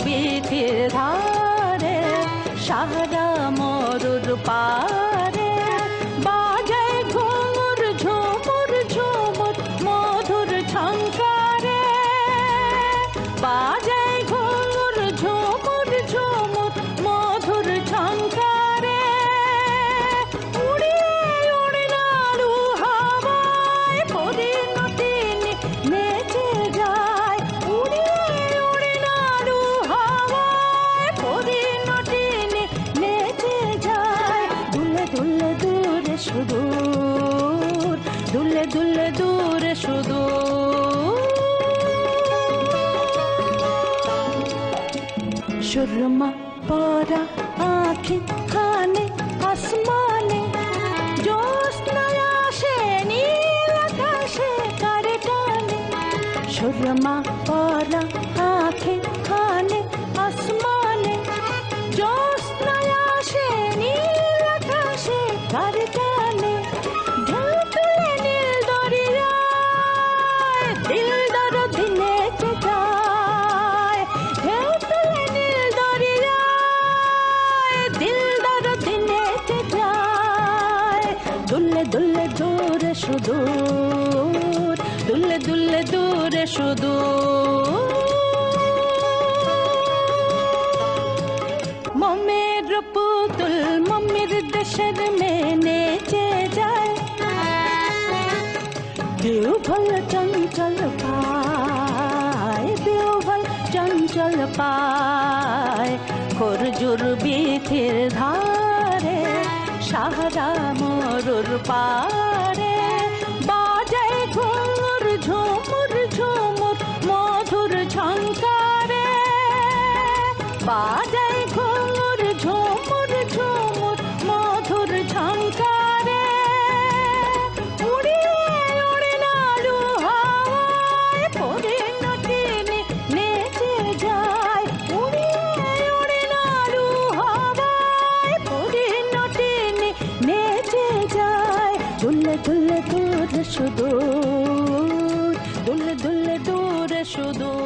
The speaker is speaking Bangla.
বীথির ধারে সাহারা মরুর পারে বাজায় ঘুঙুর ঝুমুর ঝুমুর মধুর ঝংকারে বাজায় ঘুঙুর ঝুমুর ঝুমুর মধুর ঝংকারে উড়িয়ে উড়ে নাড়ু হাওয়ায় পরিণতিনি নেচে যায় উড়িয়ে উড়ে নাড়ু হাওয়ায় পরিণতিনি নেচে যায় দুলে দুলে দূরে সুদূর দুলে দুলে দূরে সুদূর সুরমা পরা আঁখি খানে আসমানে জ্যোৎস্নায় আসে নীল আকাশে কারে টানে সুরমা পরা আঁখি খানে আসমানে জ্যোৎস্নায় আসে নীল আকাশে কারে টানে ঢেউ তুলে নীল দরিয়ায় দিল দরদি নেচে যায় ঢেউ তুলে নীল দরিয়ায় দিল দরদি নেচে যায় দুলে দুলে দূরে সুদূর দুলে দুলে দূরে সুদূর মমের পুতুল মমের দেশের মেয়ে নেচে যায় বিউভল চঞ্চল পায় বিউভল চঞ্চল পায় খরজুর বীথির ধারে সাহারা মরুর পারে বাজায় ঘুঙুর ঝুমুর ঝুমুর মধুর ঝংকারে বাজায় ঘুঙুর ঝুমুর ঝুমুর মধুর ঝংকারে উড়িয়ে উড়ে নাড়ু হাওয়ায় পরিণতিনি নেচে যায় উড়িয়ে উড়ে নাড়ু হাওয়ায় পরিণতিনি নেচে যায় দুলে দুলে দূরে সুদূর দুলে দুলে দূরে সুদূর